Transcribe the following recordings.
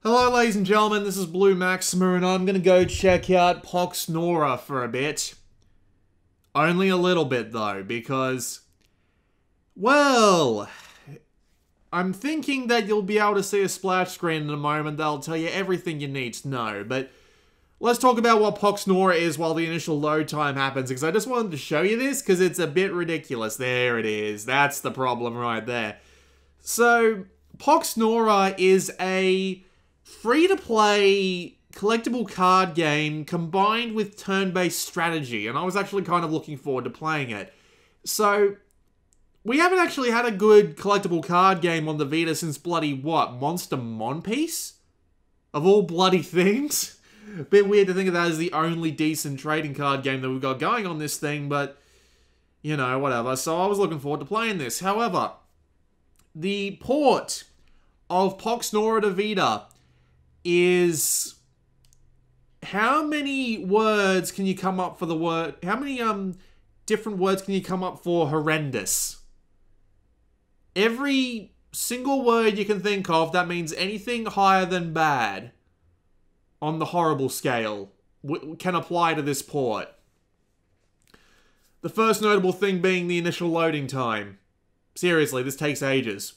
Hello ladies and gentlemen, this is Blue Maxima and I'm gonna go check out Pox Nora for a bit. Only a little bit though, because, well, I'm thinking that you'll be able to see a splash screen in a moment that'll tell you everything you need to know, but let's talk about what Pox Nora is while the initial load time happens, because I just wanted to show you this, because it's a bit ridiculous. There it is. That's the problem right there. So, Pox Nora is a free-to-play collectible card game combined with turn-based strategy, and I was actually kind of looking forward to playing it. So, we haven't actually had a good collectible card game on the Vita since bloody, what, Monster Monpiece? Of all bloody things? A bit weird to think of that as the only decent trading card game that we've got going on this thing, but, you know, whatever. So I was looking forward to playing this. However, the port of Pox Nora to Vita is... how many words can you come up for the word... how many different words can you come up for horrendous? Every single word you can think of that means anything higher than bad on the horrible scale can apply to this port. The first notable thing being the initial loading time. Seriously, this takes ages.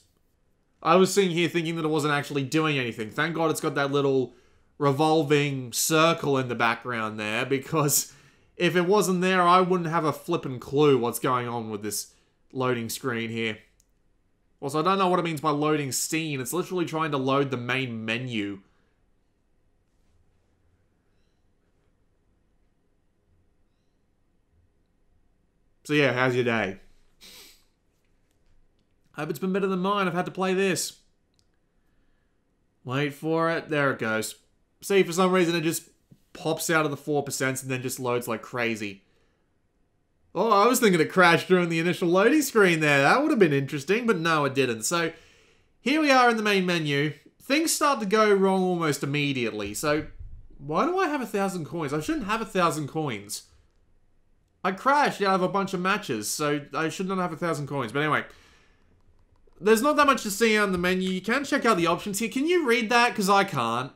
I was sitting here thinking that it wasn't actually doing anything. Thank God it's got that little revolving circle in the background there, because if it wasn't there, I wouldn't have a flippin' clue what's going on with this loading screen here. Also, I don't know what it means by loading scene. It's literally trying to load the main menu. So yeah, how's your day? Hope it's been better than mine. I've had to play this. Wait for it. There it goes. See, for some reason it just pops out of the 4% and then just loads like crazy. Oh, I was thinking it crashed during the initial loading screen there. That would have been interesting, but no, it didn't. So, here we are in the main menu. Things start to go wrong almost immediately. So, why do I have 1,000 coins? I shouldn't have 1,000 coins. I crashed out of a bunch of matches, so I should not have 1,000 coins. But anyway, there's not that much to see on the menu. You can check out the options here. Can you read that? Because I can't.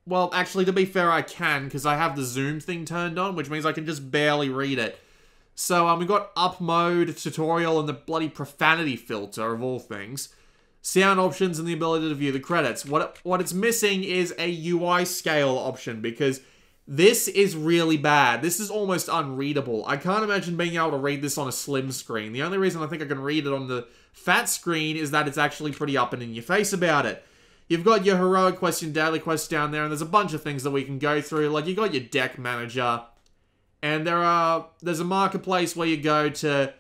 Well, actually, to be fair, I can, because I have the zoom thing turned on, which means I can just barely read it. So, we've got up mode, tutorial, and the bloody profanity filter, of all things. Sound options and the ability to view the credits. What it's missing is a UI scale option, because this is really bad. This is almost unreadable. I can't imagine being able to read this on a slim screen. The only reason I think I can read it on the fat screen is that it's actually pretty up and in your face about it. You've got your heroic quest and daily quest down there, and there's a bunch of things that we can go through. Like, you got your deck manager, and there's a marketplace where you go to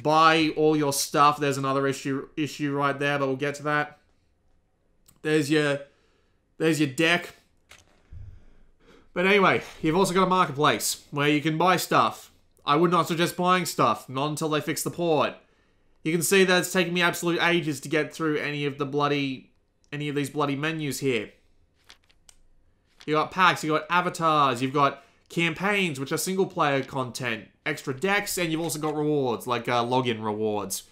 buy all your stuff. There's another issue right there, but we'll get to that. There's your deck. But anyway, you've also got a marketplace where you can buy stuff. I would not suggest buying stuff, not until they fix the port. You can see that it's taking me absolute ages to get through any of these bloody menus here. You got packs, you got avatars, you've got campaigns, which are single-player content, extra decks, and you've also got rewards, like login rewards.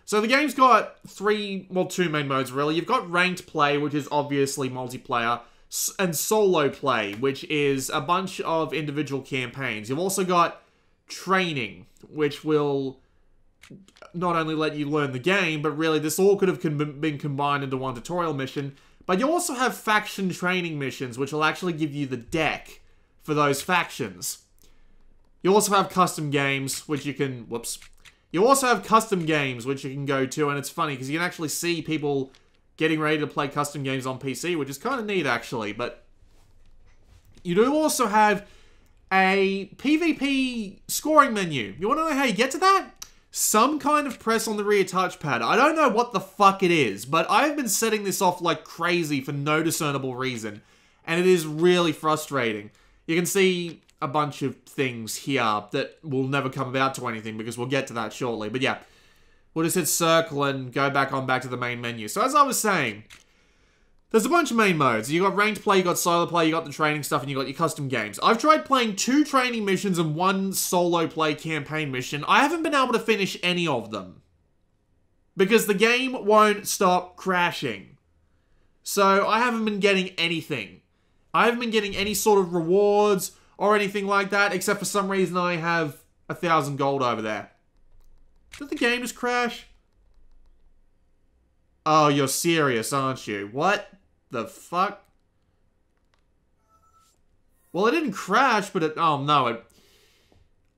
So the game's got two main modes, really. You've got ranked play, which is obviously multiplayer, and solo play, which is a bunch of individual campaigns. You've also got training, which will not only let you learn the game, but really this all could have been combined into one tutorial mission. But you also have faction training missions, which will actually give you the deck for those factions. You also have custom games, which you can... You also have custom games, which you can go to, and it's funny, because you can actually see people getting ready to play custom games on PC, which is kind of neat, actually. But you do also have a PvP scoring menu. You want to know how you get to that? Some kind of press on the rear touchpad. I don't know what the fuck it is, but I've been setting this off like crazy for no discernible reason, and it is really frustrating. You can see a bunch of things here that will never come about to anything, because we'll get to that shortly. But yeah, we'll just hit circle and go back to the main menu. So as I was saying, there's a bunch of main modes. You got ranked play, you got solo play, you got the training stuff, and you got your custom games. I've tried playing 2 training missions and 1 solo play campaign mission. I haven't been able to finish any of them, because the game won't stop crashing. So I haven't been getting anything. I haven't been getting any sort of rewards or anything like that, except for some reason I have 1,000 gold over there. Did the game just crash? Oh, you're serious, aren't you? What the fuck? Well, it didn't crash, but it... Oh, no,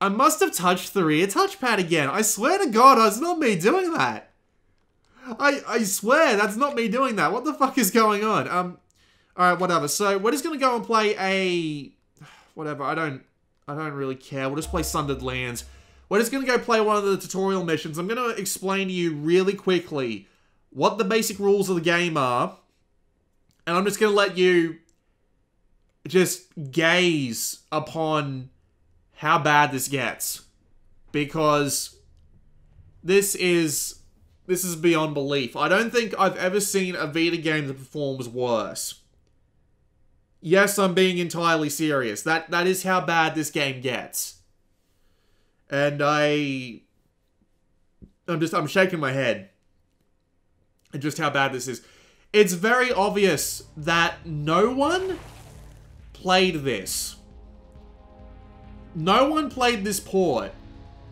I must have touched the rear touchpad again. I swear to God, that's not me doing that. I swear, that's not me doing that. What the fuck is going on? Alright, whatever. So, we're just gonna go and play a... Whatever, I don't really care. We'll just play Sundered Lands. We're just gonna go play one of the tutorial missions. I'm gonna explain to you really quickly what the basic rules of the game are. And I'm just gonna let you just gaze upon how bad this gets. Because this is beyond belief. I don't think I've ever seen a Vita game that performs worse. Yes, I'm being entirely serious. That is how bad this game gets. And I'm shaking my head at just how bad this is. It's very obvious that no one played this. No one played this port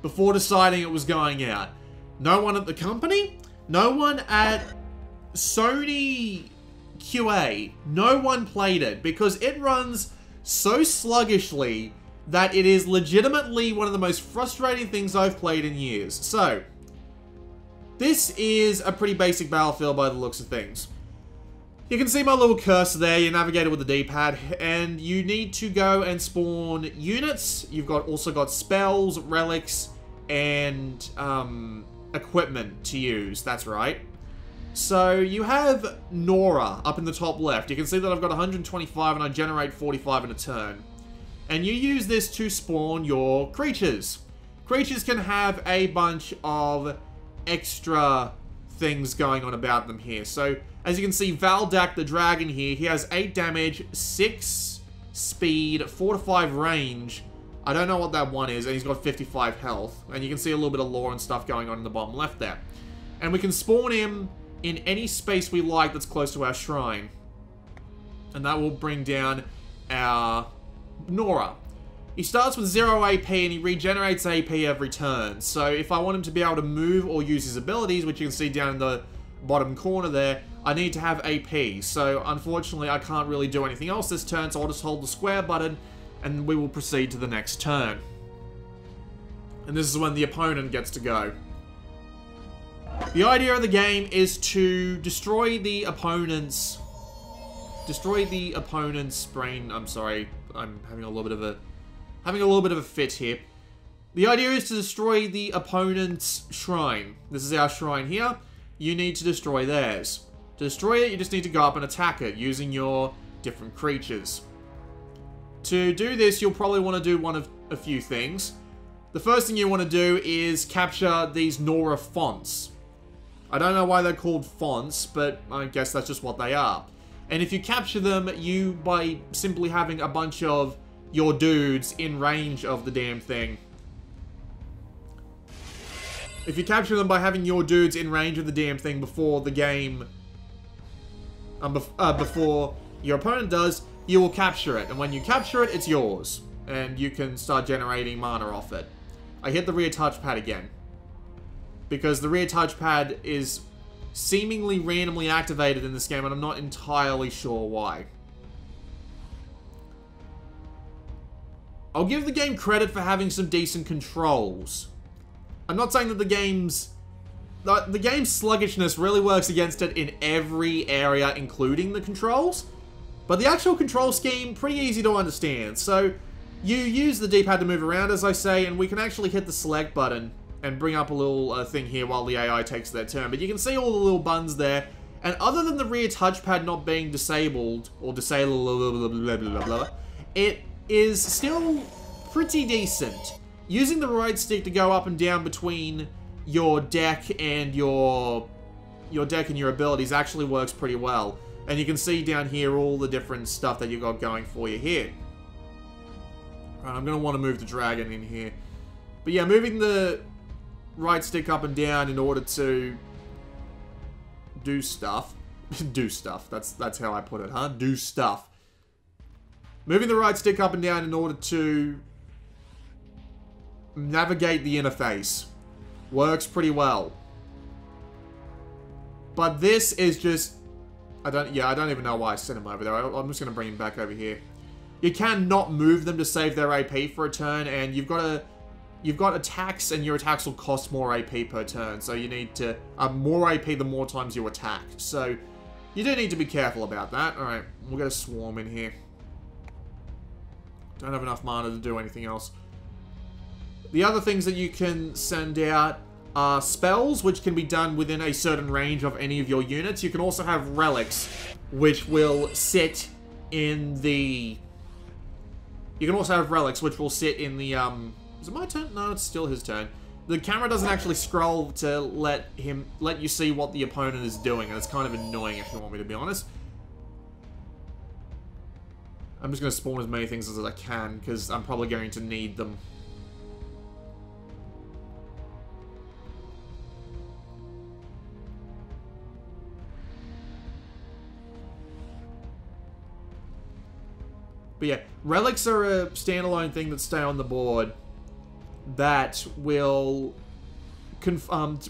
before deciding it was going out. No one at the company, no one at Sony QA, no one played it because it runs so sluggishly that it is legitimately one of the most frustrating things I've played in years. So, this is a pretty basic battlefield by the looks of things. You can see my little cursor there, you navigate it with the D-pad, and you need to go and spawn units. You've also got spells, relics, and equipment to use, that's right. So, you have Nora up in the top left. You can see that I've got 125 and I generate 45 in a turn. And you use this to spawn your creatures. Creatures can have a bunch of extra things going on about them here. So, as you can see, Valdak the dragon here, he has 8 damage, 6 speed, 4 to 5 range. I don't know what that one is, and he's got 55 health. And you can see a little bit of lore and stuff going on in the bottom left there. And we can spawn him in any space we like that's close to our shrine. And that will bring down our Nora. He starts with 0 AP and he regenerates AP every turn. So if I want him to be able to move or use his abilities, which you can see down in the bottom corner there, I need to have AP. So unfortunately I can't really do anything else this turn, so I'll just hold the square button and we will proceed to the next turn. And this is when the opponent gets to go. The idea of the game is to destroy the opponent's brain. I'm sorry, I'm having a little bit of a fit here. The idea is to destroy the opponent's shrine. This is our shrine here. You need to destroy theirs. To destroy it, you just need to go up and attack it using your different creatures. To do this, you'll probably want to do one of a few things. The first thing you want to do is capture these Nora fonts. I don't know why they're called fonts, but I guess that's just what they are. And if you capture them, by simply having a bunch of your dudes in range of the damn thing. If you capture them by having your dudes in range of the damn thing before the game, before your opponent does, you will capture it. And when you capture it, it's yours. And you can start generating mana off it. I hit the rear touchpad again. Because the rear touchpad is seemingly randomly activated in this game, and I'm not entirely sure why. I'll give the game credit for having some decent controls. I'm not saying that the game's sluggishness really works against it in every area, including the controls. But the actual control scheme, pretty easy to understand. So, you use the D-pad to move around, as I say, and we can actually hit the select button and bring up a little thing here while the AI takes their turn. But you can see all the little buttons there. And other than the rear touchpad not being disabled, or disabled, it is still pretty decent. Using the right stick to go up and down between your deck and your abilities actually works pretty well. And you can see down here all the different stuff that you got going for you here. Right, I'm going to want to move the dragon in here. But yeah, moving the right stick up and down in order to do stuff Do stuff. That's how I put it, huh? Do stuff. Moving the right stick up and down in order to navigate the interface. Works pretty well. But this is just... I don't even know why I sent him over there. I'm just going to bring him back over here. You cannot move them to save their AP for a turn, and you've got attacks, and your attacks will cost more AP per turn. So you need to... more AP the more times you attack. So you do need to be careful about that. Alright, we'll get a swarm in here. Don't have enough mana to do anything else. The other things that you can send out are spells, which can be done within a certain range of any of your units. You can also have relics, which will sit in the... You can also have relics, which will sit in the, Is it my turn? No, it's still his turn. The camera doesn't actually scroll to let you see what the opponent is doing, and it's kind of annoying if you want me to be honest. I'm just going to spawn as many things as I can, because I'm probably going to need them. But yeah, relics are a standalone thing that stay on the board that will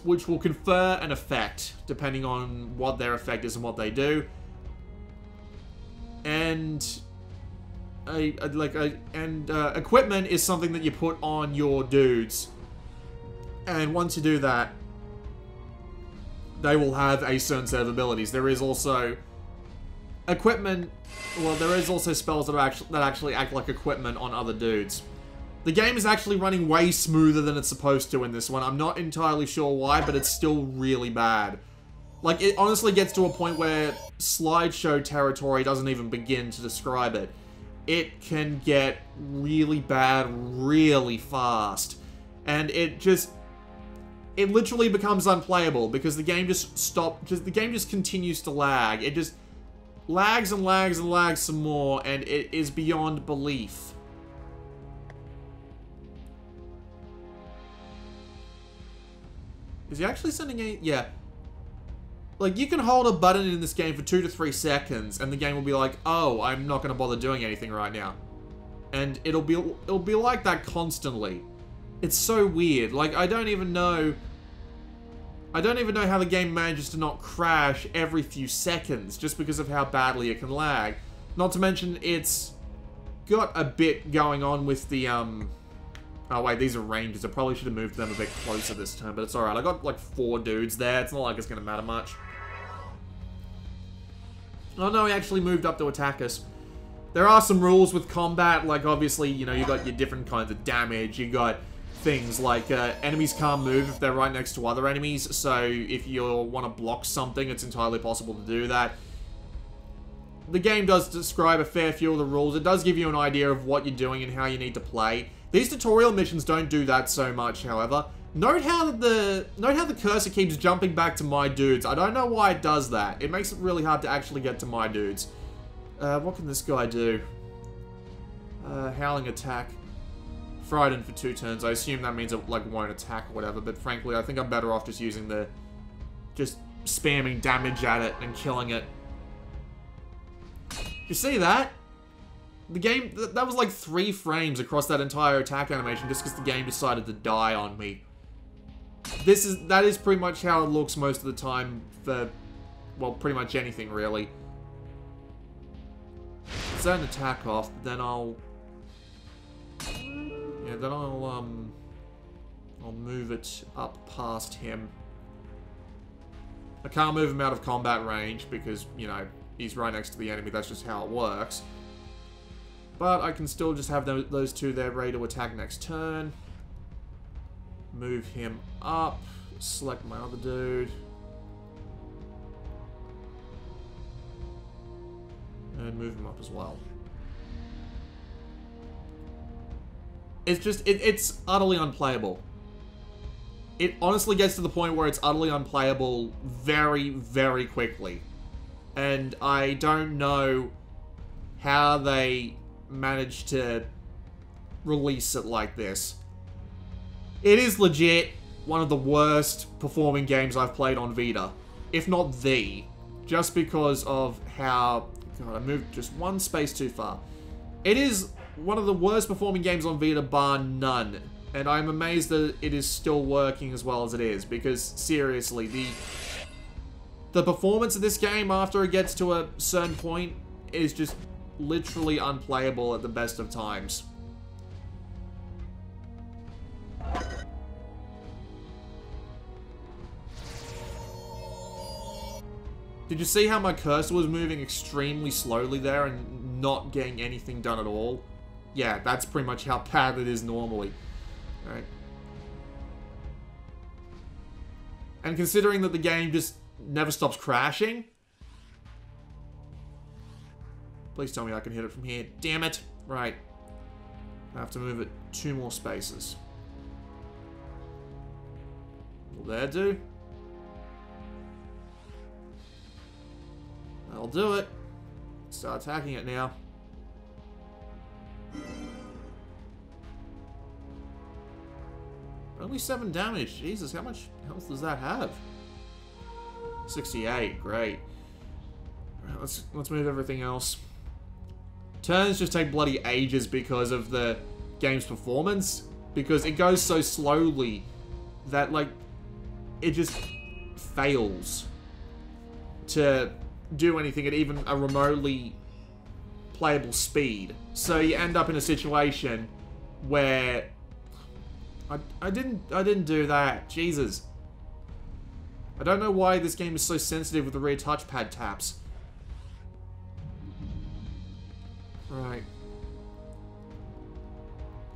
which will confer an effect depending on what their effect is and what they do. And equipment is something that you put on your dudes. And once you do that, they will have a certain set of abilities. There is also equipment. Well, there is also spells that actually act like equipment on other dudes. The game is actually running way smoother than it's supposed to in this one. I'm not entirely sure why, but it's still really bad. Like, it honestly gets to a point where slideshow territory doesn't even begin to describe it. It can get really bad really fast. And it literally becomes unplayable because the game just continues to lag. It just lags and lags and lags some more, and it is beyond belief. Is he actually sending a... Yeah. Like, you can hold a button in this game for 2 to 3 seconds, and the game will be like, oh, I'm not going to bother doing anything right now. And it'll be like that constantly. It's so weird. Like, I don't even know how the game manages to not crash every few seconds, just because of how badly it can lag. Not to mention, it's got a bit going on with the, Oh wait, these are rangers. I probably should have moved them a bit closer this time, but it's alright. I got like 4 dudes there. It's not like it's going to matter much. Oh no, he actually moved up to attack us. There are some rules with combat, like obviously, you know, you got your different kinds of damage. You got things like enemies can't move if they're right next to other enemies, so if you want to block something, it's entirely possible to do that. The game does describe a fair few of the rules. It does give you an idea of what you're doing and how you need to play. These tutorial missions don't do that so much, however. Note how the cursor keeps jumping back to my dudes. I don't know why it does that. It makes it really hard to actually get to my dudes. What can this guy do? Howling attack. Frightened for 2 turns. I assume that means it like won't attack or whatever, but frankly, I think I'm better off just using just spamming damage at it and killing it. You see that? The game, that was like 3 frames across that entire attack animation just because the game decided to die on me. That is pretty much how it looks most of the time for, well, pretty much anything really. Set an attack off, then I'll move it up past him. I can't move him out of combat range because, you know, he's right next to the enemy. That's just how it works. But I can still just have those 2 there ready to attack next turn. Move him up. Select my other dude. And move him up as well. It's just, it's utterly unplayable. It honestly gets to the point where it's utterly unplayable very, very quickly. And I don't know how they managed to release it like this. It is legit one of the worst performing games I've played on Vita. If not the. just because of how... God, I moved just one space too far. It is one of the worst performing games on Vita, bar none. And I'm amazed that it is still working as well as it is, because seriously, the performance of this game after it gets to a certain point is just literally unplayable at the best of times. Did you see how my cursor was moving extremely slowly there and not getting anything done at all? Yeah, that's pretty much how bad it is normally. Alright. And considering that the game just never stops crashing... Please tell me I can hit it from here. Damn it. Right. I have to move it 2 more spaces. Will that do? That'll do it. Start attacking it now. Only 7 damage. Jesus, how much health does that have? 68. Great. Alright, let's move everything else. Turns just take bloody ages because of the game's performance. Because it goes so slowly that, like, it just fails to do anything at even a remotely playable speed. So you end up in a situation where I didn't do that. Jesus. I don't know why this game is so sensitive with the rear touchpad taps. Right.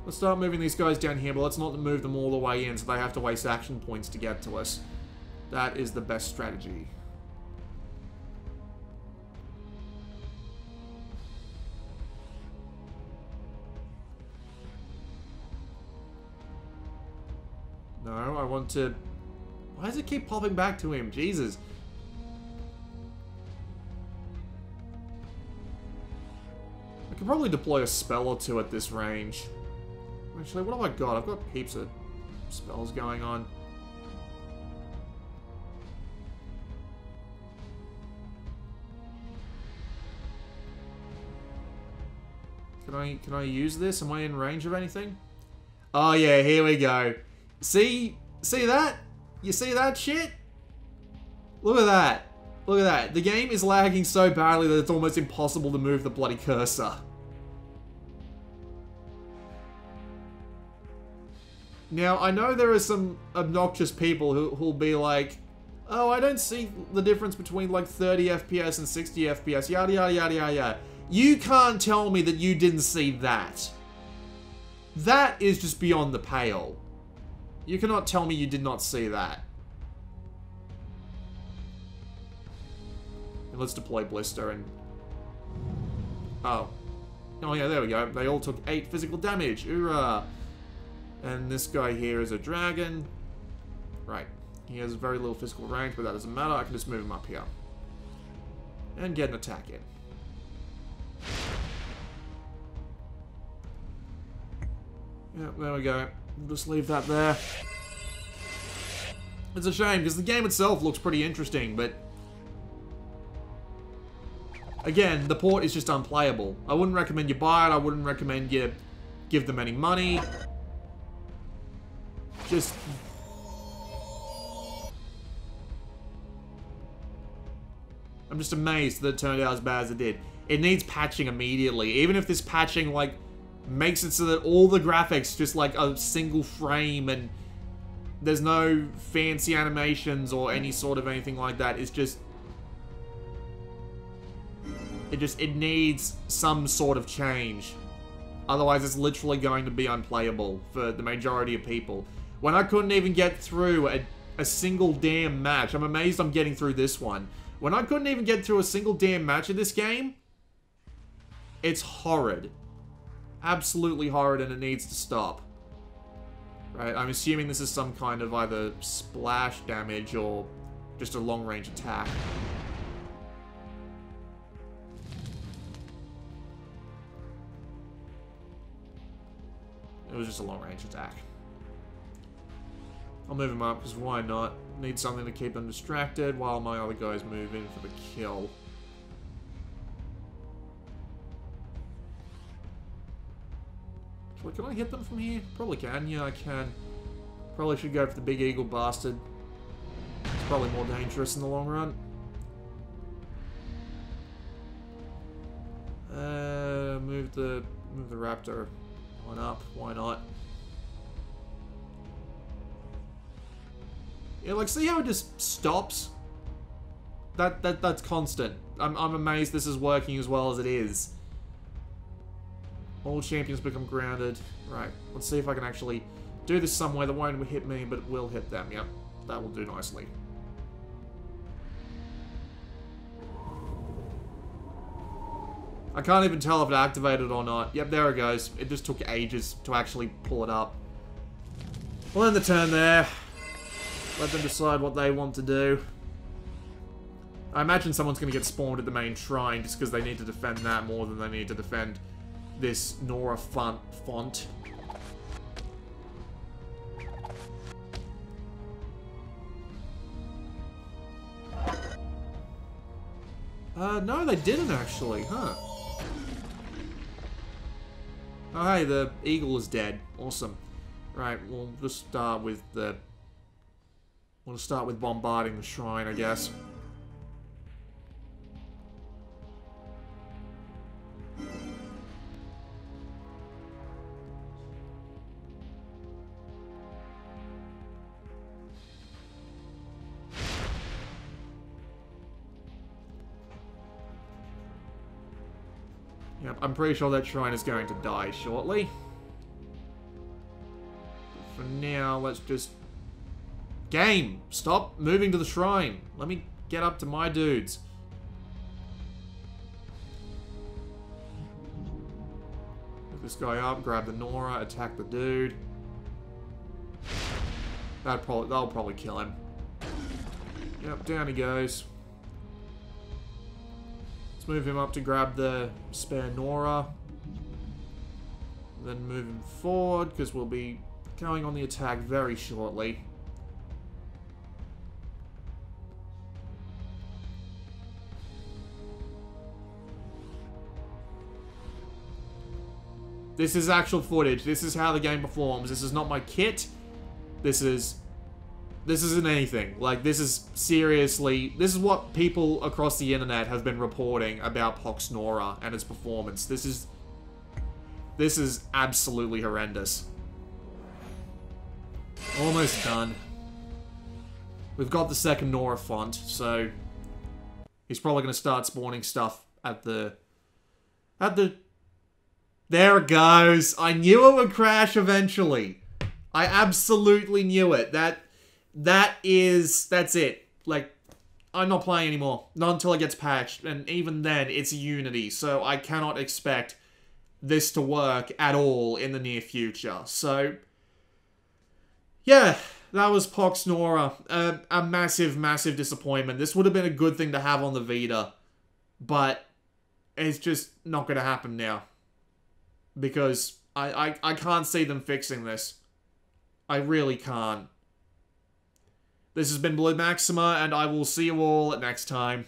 Let's start moving these guys down here, but let's not move them all the way in so they have to waste action points to get to us. That is the best strategy. No, I want to... Why does it keep popping back to him? Jesus. I could probably deploy a spell or 2 at this range. Actually, what have I got? I've got heaps of spells going on. Can I use this? Am I in range of anything? Oh yeah, here we go. See that? You see that shit? Look at that. Look at that. The game is lagging so badly that it's almost impossible to move the bloody cursor. Now, I know there are some obnoxious people who'll be like, oh, I don't see the difference between like 30 FPS and 60 FPS, yada yada yada yada yada. You can't tell me that you didn't see that. That is just beyond the pale. You cannot tell me you did not see that. And let's deploy Blister and... Oh. Oh yeah, there we go. They all took 8 physical damage. Hoorah! And this guy here is a dragon. Right. He has very little physical range, but that doesn't matter. I can just move him up here. And get an attack in. Yeah, there we go. We'll just leave that there. It's a shame, because the game itself looks pretty interesting, but... Again, the port is just unplayable. I wouldn't recommend you buy it. I wouldn't recommend you give them any money. Just... I'm just amazed that it turned out as bad as it did. It needs patching immediately. Even if this patching, like, makes it so that all the graphics just like a single frame and there's no fancy animations or any sort of anything like that. It's just... It needs some sort of change. Otherwise, it's literally going to be unplayable for the majority of people. When I couldn't even get through a single damn match, I'm amazed I'm getting through this one. When I couldn't even get through a single damn match of this game, it's horrid. Absolutely horrid, and it needs to stop. Right, I'm assuming this is some kind of either splash damage or just a long-range attack. It was just a long-range attack. I'll move him up, because why not? Need something to keep them distracted while my other guys move in for the kill. Actually, can I hit them from here? Probably can. Yeah, I can. Probably should go for the big eagle bastard. It's probably more dangerous in the long run. Move the raptor on up. Why not? Yeah, like, see how it just stops? That's constant. I'm amazed this is working as well as it is. All champions become grounded. Right, let's see if I can actually do this somewhere that won't hit me, but it will hit them. Yep, that will do nicely. I can't even tell if it activated or not. Yep, there it goes. It just took ages to actually pull it up. We'll end the turn there. Let them decide what they want to do. I imagine someone's going to get spawned at the main shrine just because they need to defend that more than they need to defend this Nora font. No, they didn't actually, huh? Oh, hey, the eagle is dead. Awesome. Right, we'll just start with the... We'll start with bombarding the shrine, I guess. Yep, I'm pretty sure that shrine is going to die shortly. But for now, let's just... Game! Stop moving to the shrine. Let me get up to my dudes. Pick this guy up, grab the Nora, attack the dude. That'll probably kill him. Yep, down he goes. Let's move him up to grab the spare Nora. Then move him forward, because we'll be going on the attack very shortly. This is actual footage. This is how the game performs. This is not my kit. This isn't anything. Like, this is seriously... This is what people across the internet have been reporting about Pox Nora and its performance. This is absolutely horrendous. Almost done. We've got the second Nora font, so... He's probably going to start spawning stuff at the... There it goes. I knew it would crash eventually. I absolutely knew it. That's it. Like, I'm not playing anymore. Not until it gets patched. And even then, it's Unity. So I cannot expect this to work at all in the near future. So, yeah, that was Pox Nora. A massive, massive disappointment. This would have been a good thing to have on the Vita. But it's just not going to happen now. Because I can't see them fixing this. I really can't. This has been Blue Maxima, and I will see you all next time.